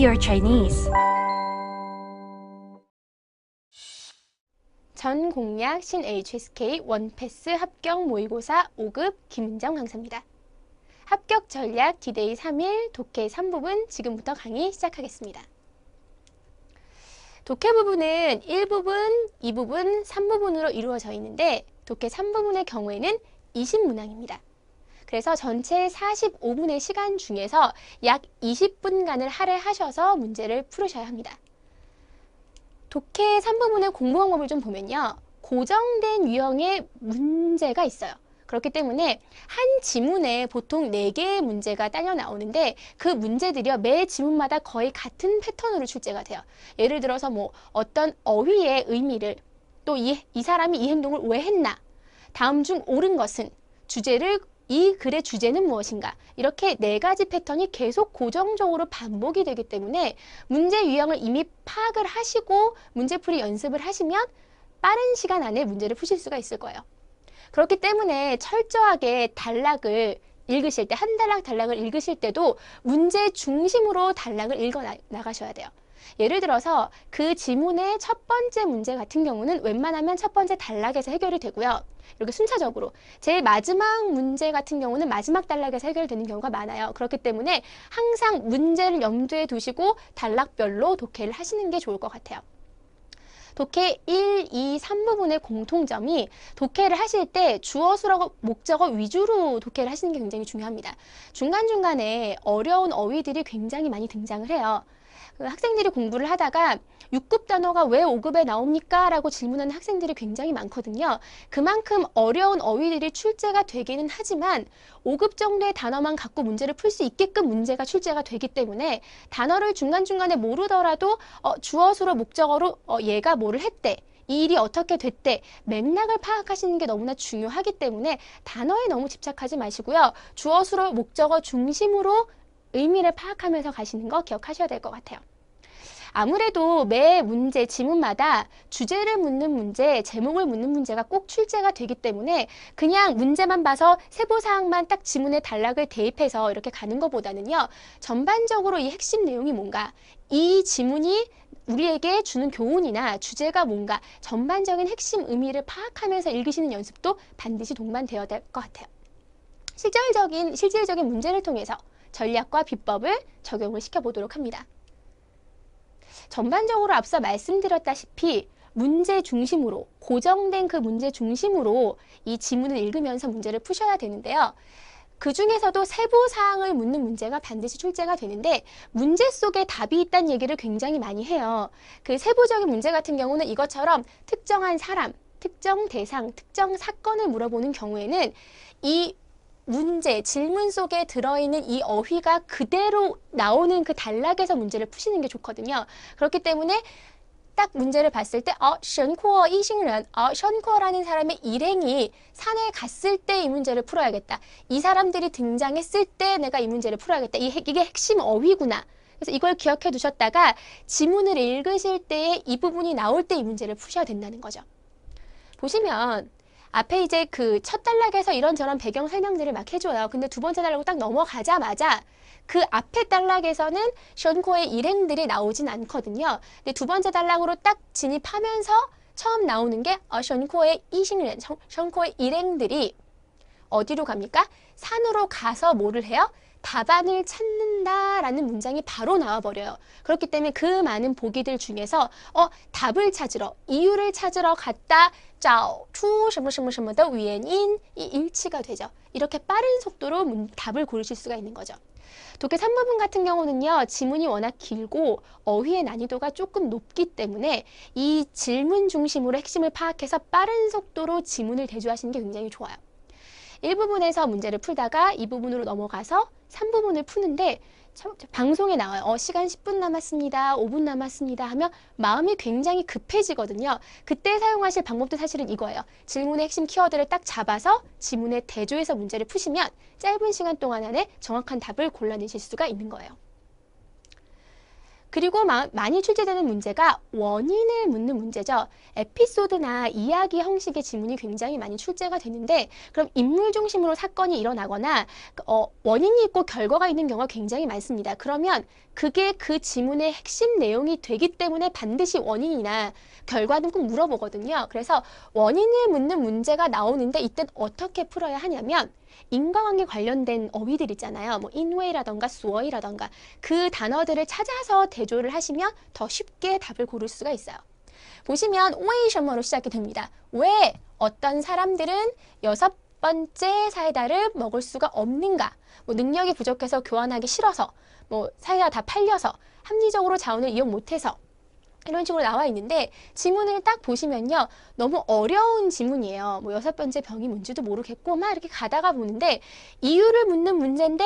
your Chinese. 전 공략 신 HSK 원패스 합격 모의고사 5급 김은정 강사입니다. 합격 전략 디데이 3일 독해 3부분 지금부터 강의 시작하겠습니다. 독해 부분은 1부분, 2부분, 3부분으로 이루어져 있는데 독해 3부분의 경우에는 20문항입니다. 그래서 전체 45분의 시간 중에서 약 20분간을 할애하셔서 문제를 풀으셔야 합니다. 독해 3부분의 공부 방법을 좀 보면요. 고정된 유형의 문제가 있어요. 그렇기 때문에 한 지문에 보통 4개의 문제가 딸려 나오는데 그 문제들이요. 매 지문마다 거의 같은 패턴으로 출제가 돼요. 예를 들어서 뭐 어떤 어휘의 의미를 또 이 사람이 이 행동을 왜 했나 다음 중 옳은 것은 이 글의 주제는 무엇인가 이렇게 4가지 패턴이 계속 고정적으로 반복이 되기 때문에 문제 유형을 이미 파악을 하시고 문제풀이 연습을 하시면 빠른 시간 안에 문제를 푸실 수가 있을 거예요. 그렇기 때문에 철저하게 단락을 읽으실 때, 한 단락을 읽으실 때도 문제 중심으로 단락을 읽어 나가셔야 돼요. 예를 들어서 그 지문의 첫 번째 문제 같은 경우는 웬만하면 첫 번째 단락에서 해결이 되고요. 이렇게 순차적으로. 제일 마지막 문제 같은 경우는 마지막 단락에서 해결되는 경우가 많아요. 그렇기 때문에 항상 문제를 염두에 두시고 단락별로 독해를 하시는 게 좋을 것 같아요. 독해 1, 2, 3부분의 공통점이 독해를 하실 때 주어, 수어, 목적어 위주로 독해를 하시는 게 굉장히 중요합니다. 중간중간에 어려운 어휘들이 굉장히 많이 등장을 해요. 학생들이 공부를 하다가 6급 단어가 왜 5급에 나옵니까? 라고 질문하는 학생들이 굉장히 많거든요. 그만큼 어려운 어휘들이 출제가 되기는 하지만 5급 정도의 단어만 갖고 문제를 풀 수 있게끔 문제가 출제가 되기 때문에 단어를 중간중간에 모르더라도 주어, 수로, 목적어로 얘가 뭐를 했대. 이 일이 어떻게 됐대. 맥락을 파악하시는 게 너무나 중요하기 때문에 단어에 너무 집착하지 마시고요. 주어, 수로, 목적어 중심으로 의미를 파악하면서 가시는 거 기억하셔야 될 것 같아요. 아무래도 매 문제, 지문마다 주제를 묻는 문제, 제목을 묻는 문제가 꼭 출제가 되기 때문에 그냥 문제만 봐서 세부사항만 딱 지문에 단락을 대입해서 이렇게 가는 것보다는요. 전반적으로 이 핵심 내용이 뭔가, 이 지문이 우리에게 주는 교훈이나 주제가 뭔가 전반적인 핵심 의미를 파악하면서 읽으시는 연습도 반드시 동반되어야 될 것 같아요. 실질적인 문제를 통해서 전략과 비법을 적용을 시켜보도록 합니다. 전반적으로 앞서 말씀드렸다시피 문제 중심으로, 고정된 그 문제 중심으로 이 지문을 읽으면서 문제를 푸셔야 되는데요. 그 중에서도 세부사항을 묻는 문제가 반드시 출제가 되는데 문제 속에 답이 있다는 얘기를 굉장히 많이 해요. 그 세부적인 문제 같은 경우는 이것처럼 특정한 사람, 특정 대상, 특정 사건을 물어보는 경우에는 이 문제, 질문 속에 들어있는 이 어휘가 그대로 나오는 그 단락에서 문제를 푸시는 게 좋거든요. 그렇기 때문에 딱 문제를 봤을 때 션코어 이싱런, 션코어라는 사람의 일행이 산에 갔을 때 이 문제를 풀어야겠다. 이 사람들이 등장했을 때 내가 이 문제를 풀어야겠다. 이게 핵심 어휘구나. 그래서 이걸 기억해 두셨다가 지문을 읽으실 때 이 부분이 나올 때 이 문제를 푸셔야 된다는 거죠. 보시면 앞에 이제 그 첫 단락에서 이런저런 배경 설명들을 막 해줘요. 근데 두 번째 단락으로 딱 넘어가자마자 그 앞에 단락에서는 션코의 일행들이 나오진 않거든요. 근데 두 번째 단락으로 딱 진입하면서 처음 나오는 게 션코의 이싱ren, 션코의 일행들이 어디로 갑니까? 산으로 가서 뭐를 해요? 답안을 찾는다라는 문장이 바로 나와버려요. 그렇기 때문에 그 많은 보기들 중에서 답을 찾으러, 이유를 찾으러 갔다, 找出什么什么什么的原因, 이 일치가 되죠. 이렇게 빠른 속도로 답을 고르실 수가 있는 거죠. 독해 3부분 같은 경우는요. 지문이 워낙 길고 어휘의 난이도가 조금 높기 때문에 이 질문 중심으로 핵심을 파악해서 빠른 속도로 지문을 대조하시는 게 굉장히 좋아요. 1부분에서 문제를 풀다가 2부분으로 넘어가서 3부분을 푸는데 방송에 나와요. 시간 10분 남았습니다. 5분 남았습니다. 하면 마음이 굉장히 급해지거든요. 그때 사용하실 방법도 사실은 이거예요. 질문의 핵심 키워드를 딱 잡아서 지문에 대조해서 문제를 푸시면 짧은 시간 동안 안에 정확한 답을 골라내실 수가 있는 거예요. 그리고 많이 출제되는 문제가 원인을 묻는 문제죠. 에피소드나 이야기 형식의 지문이 굉장히 많이 출제가 되는데 그럼 인물 중심으로 사건이 일어나거나 원인이 있고 결과가 있는 경우가 굉장히 많습니다. 그러면 그게 그 지문의 핵심 내용이 되기 때문에 반드시 원인이나 결과는 꼭 물어보거든요. 그래서 원인을 묻는 문제가 나오는데 이때 어떻게 풀어야 하냐면 인과관계 관련된 어휘들 있잖아요. 뭐 인웨이라던가 수어이라던가 그 단어들을 찾아서 대조를 하시면 더 쉽게 답을 고를 수가 있어요. 보시면 为什么로 시작이 됩니다. 왜 어떤 사람들은 6번째 사이다를 먹을 수가 없는가? 뭐 능력이 부족해서 교환하기 싫어서, 뭐 사이다 다 팔려서, 합리적으로 자원을 이용 못해서 이런 식으로 나와 있는데 지문을 딱 보시면요. 너무 어려운 지문이에요. 뭐 6번째 병이 뭔지도 모르겠고 막 이렇게 가다가 보는데 이유를 묻는 문제인데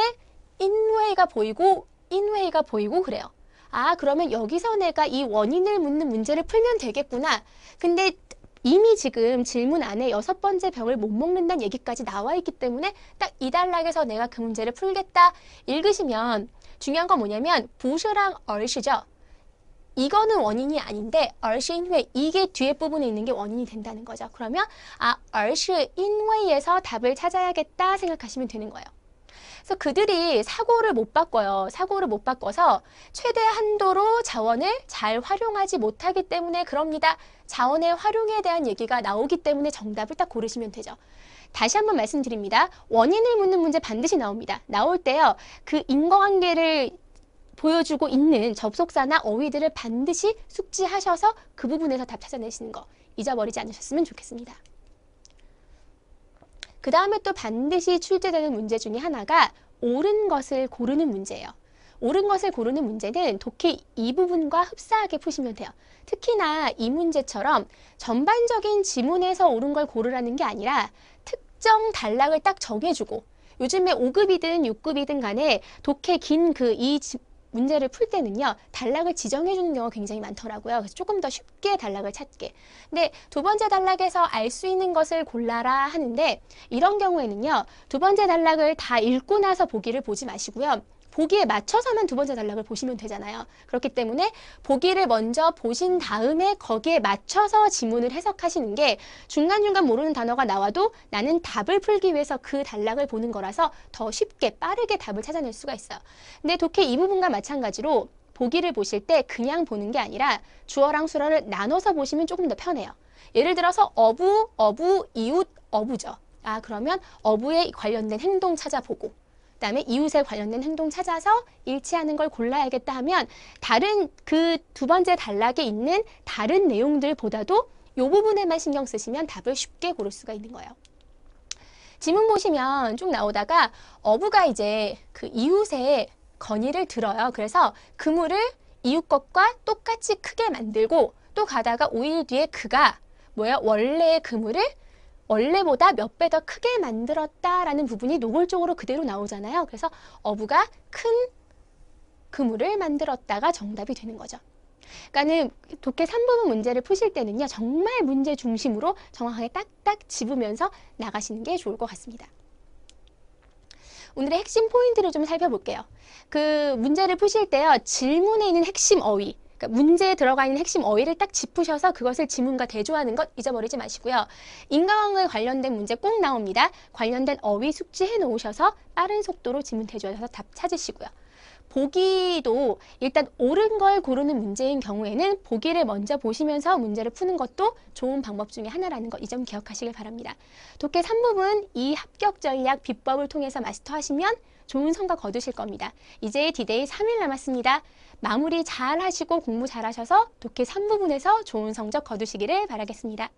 인웨이가 보이고 그래요. 아, 그러면 여기서 내가 이 원인을 묻는 문제를 풀면 되겠구나. 근데 이미 지금 질문 안에 6번째 병을 못 먹는다는 얘기까지 나와 있기 때문에 딱 이 단락에서 내가 그 문제를 풀겠다 읽으시면 중요한 건 뭐냐면 부시랑 얼시죠. 이거는 원인이 아닌데 而是因为 이게 뒤에 부분에 있는 게 원인이 된다는 거죠. 그러면 而是因为에서 답을 찾아야겠다 생각하시면 되는 거예요. 그래서 그들이 사고를 못 바꿔요. 사고를 못 바꿔서 최대 한도로 자원을 잘 활용하지 못하기 때문에 그럽니다. 자원의 활용에 대한 얘기가 나오기 때문에 정답을 딱 고르시면 되죠. 다시 한번 말씀드립니다. 원인을 묻는 문제 반드시 나옵니다. 나올 때요. 그 인과관계를 보여주고 있는 접속사나 어휘들을 반드시 숙지하셔서 그 부분에서 답 찾아내시는 거 잊어버리지 않으셨으면 좋겠습니다. 그 다음에 또 반드시 출제되는 문제 중에 하나가 옳은 것을 고르는 문제예요. 옳은 것을 고르는 문제는 독해 이 부분과 흡사하게 푸시면 돼요. 특히나 이 문제처럼 전반적인 지문에서 옳은 걸 고르라는 게 아니라 특정 단락을 딱 정해주고 요즘에 5급이든 6급이든 간에 독해 긴 이 문제를 풀 때는요. 단락을 지정해 주는 경우가 굉장히 많더라고요. 그래서 조금 더 쉽게 단락을 찾게. 근데 두 번째 단락에서 알 수 있는 것을 골라라 하는데 이런 경우에는요. 두 번째 단락을 다 읽고 나서 보기를 보지 마시고요. 보기에 맞춰서만 두 번째 단락을 보시면 되잖아요. 그렇기 때문에 보기를 먼저 보신 다음에 거기에 맞춰서 지문을 해석하시는 게 중간중간 모르는 단어가 나와도 나는 답을 풀기 위해서 그 단락을 보는 거라서 더 쉽게 빠르게 답을 찾아낼 수가 있어요. 근데 독해 이 부분과 마찬가지로 보기를 보실 때 그냥 보는 게 아니라 주어랑 수어를 나눠서 보시면 조금 더 편해요. 예를 들어서 어부, 이웃, 어부죠. 아, 그러면 어부에 관련된 행동 찾아보고 그다음에 이웃에 관련된 행동 찾아서 일치하는 걸 골라야겠다 하면 다른 그 두 번째 단락에 있는 다른 내용들보다도 이 부분에만 신경 쓰시면 답을 쉽게 고를 수가 있는 거예요. 지문 보시면 쭉 나오다가 어부가 이제 그 이웃의 건의를 들어요. 그래서 그물을 이웃 것과 똑같이 크게 만들고 또 가다가 5일 뒤에 그가 원래의 그물을 원래보다 몇 배 더 크게 만들었다라는 부분이 노골적으로 그대로 나오잖아요. 그래서 어부가 큰 그물을 만들었다가 정답이 되는 거죠. 그러니까는 독해 3부분 문제를 푸실 때는요. 정말 문제 중심으로 정확하게 딱딱 짚으면서 나가시는 게 좋을 것 같습니다. 오늘의 핵심 포인트를 좀 살펴볼게요. 그 문제를 푸실 때요. 질문에 있는 핵심 어휘 그러니까 문제에 들어가 있는 핵심 어휘를 딱 짚으셔서 그것을 지문과 대조하는 것 잊어버리지 마시고요. 인과관계 관련된 문제 꼭 나옵니다. 관련된 어휘 숙지해 놓으셔서 빠른 속도로 지문 대조해서 답 찾으시고요. 보기도 일단 옳은 걸 고르는 문제인 경우에는 보기를 먼저 보시면서 문제를 푸는 것도 좋은 방법 중에 하나라는 거 이 점 기억하시길 바랍니다. 독해 3부분 이 합격 전략 비법을 통해서 마스터하시면 좋은 성과 거두실 겁니다. 이제 디데이 3일 남았습니다. 마무리 잘 하시고 공부 잘 하셔서 독해 3부분에서 좋은 성적 거두시기를 바라겠습니다.